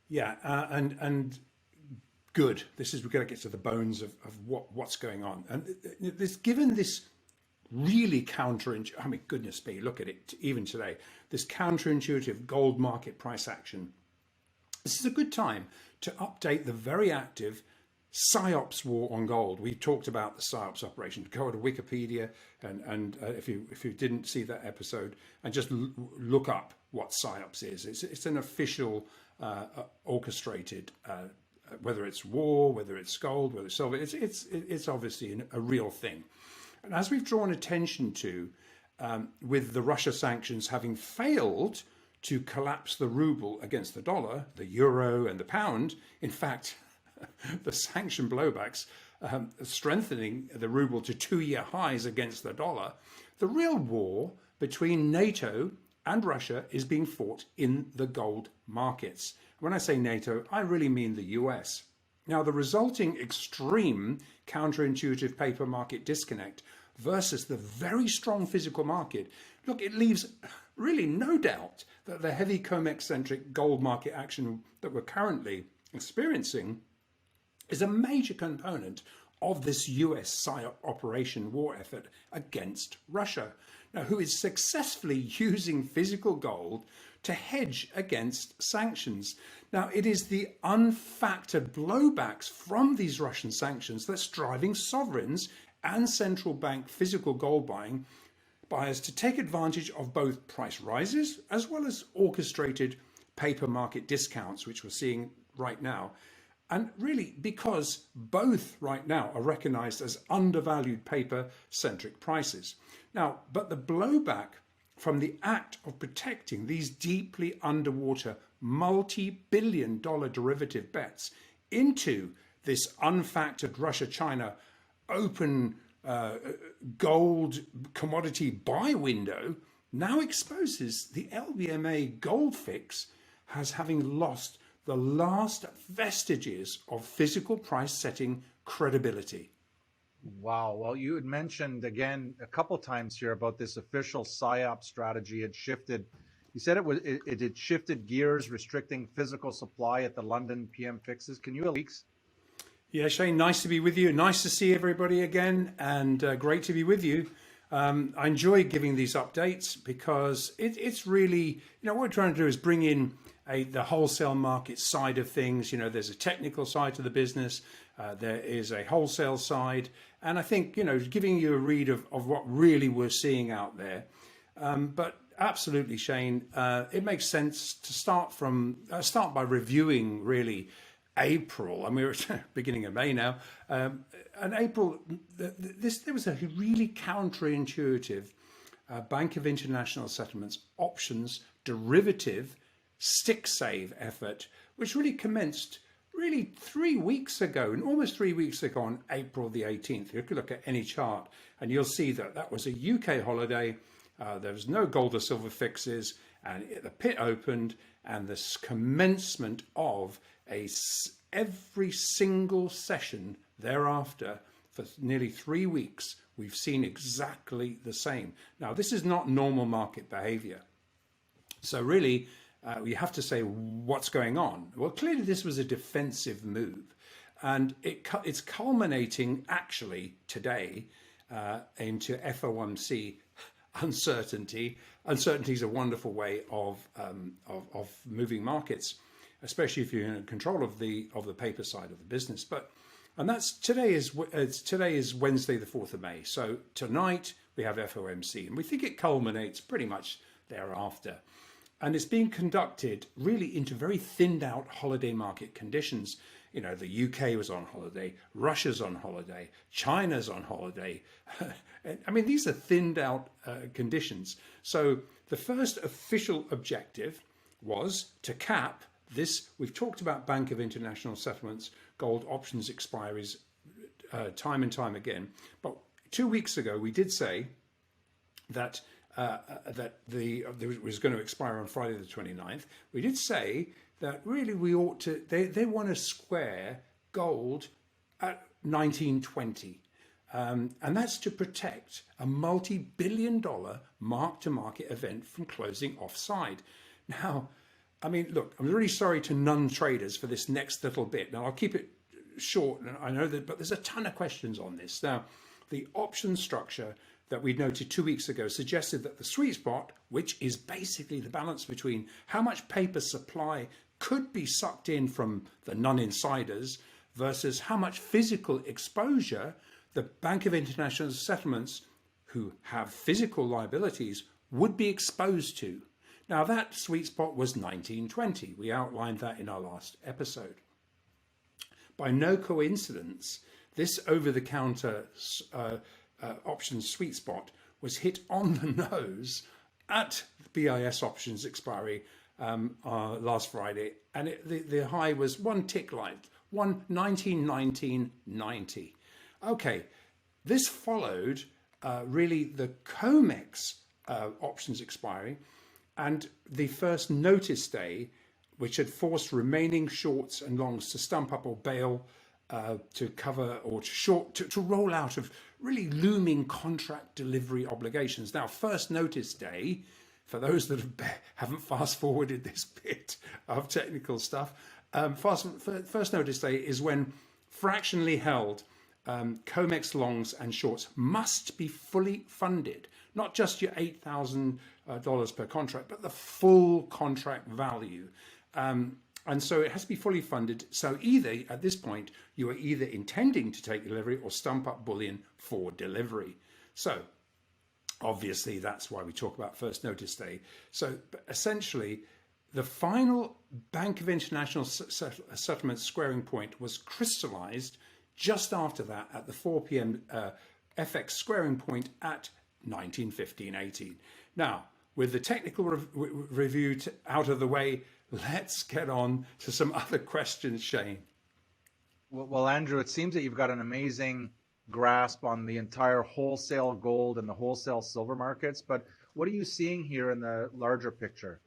Yeah, and good. This is we're going to get to the bones of what's going on, and this given this really counterintuitive. I mean, goodness me, look at it. Even today, this counterintuitive gold market price action. This is a good time to update the very active PSYOPs war on gold. We talked about the PSYOPs operation. Go to Wikipedia and if you didn't see that episode, and just look up what PSYOPs is. It's an official orchestrated. Whether it's war, whether it's gold, whether it's silver, it's obviously a real thing. And as we've drawn attention to, with the Russia sanctions having failed to collapse the ruble against the dollar, the euro, and the pound, in fact, the sanction blowbacks strengthening the ruble to 2-year highs against the dollar, the real war between NATO and Russia is being fought in the gold markets. When I say NATO, I really mean the US. Now, the resulting extreme counterintuitive paper market disconnect versus the very strong physical market, look, it leaves really no doubt that the heavy COMEX-centric gold market action that we're currently experiencing is a major component of this US PSYOP operation war effort against Russia. Now, who is successfully using physical gold to hedge against sanctions. Now, it is the unfactored blowbacks from these Russian sanctions that's driving sovereigns and central bank physical gold buyers to take advantage of both price rises as well as orchestrated paper market discounts, which we're seeing right now. And really, because both right now are recognized as undervalued paper-centric prices. Now, but the blowback from the act of protecting these deeply underwater multi-billion-dollar derivative bets into this unfactored Russia-China open gold commodity buy window now exposes the LBMA gold fix as having lost the last vestiges of physical price setting credibility. Wow. Well, you had mentioned again a couple times here about this official PSYOP strategy had shifted. You said it had shifted gears, restricting physical supply at the London PM fixes. Can you leaks? Yeah, Shane, nice to be with you. Nice to see everybody again, and great to be with you. I enjoy giving these updates because it's really, what we're trying to do is bring in the wholesale market side of things. There's a technical side to the business. There is a wholesale side. And I think, giving you a read of what really we're seeing out there. But absolutely, Shane, it makes sense to start by reviewing really April. I mean, we're at beginning of May now. And April, there was a really counterintuitive Bank of International Settlements options derivative stick save effort, which really commenced really 3 weeks ago, and almost 3 weeks ago on April the 18th. You could look at any chart and you'll see that that was a UK holiday. There was no gold or silver fixes, and the pit opened, and this commencement of every single session thereafter for nearly 3 weeks, we've seen exactly the same. Now, this is not normal market behavior. So really, we have to say what's going on. Well, clearly this was a defensive move, and it's culminating actually today into FOMC uncertainty. Uncertainty is a wonderful way of moving markets, especially if you're in control of the paper side of the business. And that's today is Wednesday, the 4th of May. So tonight we have FOMC, and we think it culminates pretty much thereafter. And it's being conducted really into very thinned out holiday market conditions. The UK was on holiday, Russia's on holiday, China's on holiday. I mean, these are thinned out conditions. So the first official objective was to cap this. We've talked about Bank of International Settlements gold options expiries time and time again. But 2 weeks ago, we did say that it was going to expire on Friday the 29th. We did say that really we ought to, they want to square gold at 1920. And that's to protect a multi-billion-dollar mark-to-market event from closing offside. Now, I mean, look, I'm really sorry to non-traders for this next little bit. Now, I'll keep it short, and I know that, but there's a ton of questions on this. Now, the option structure that we noted 2 weeks ago suggested that the sweet spot, which is basically the balance between how much paper supply could be sucked in from the non-insiders versus how much physical exposure the Bank of International Settlements, who have physical liabilities, would be exposed to. Now, that sweet spot was 1920. We outlined that in our last episode. By no coincidence, this over-the-counter options sweet spot was hit on the nose at BIS options expiry last Friday, and the high was one tick light, 1919.90. Okay, this followed really the COMEX options expiry and the first notice day, which had forced remaining shorts and longs to stump up or bail to cover or to roll out of really looming contract delivery obligations. Now, first notice day, for those that haven't fast forwarded this bit of technical stuff, first notice day is when fractionally held COMEX longs and shorts must be fully funded, not just your $8,000 per contract, but the full contract value. And so it has to be fully funded. So either at this point, you are either intending to take delivery or stump up bullion for delivery. So obviously that's why we talk about first notice day. So essentially, the final Bank of International Settlement squaring point was crystallized just after that at the 4 p.m. FX squaring point at 1915.18. Now, with the technical review out of the way, let's get on to some other questions, Shane. Well, Andrew, it seems that you've got an amazing grasp on the entire wholesale gold and the wholesale silver markets, but what are you seeing here in the larger picture?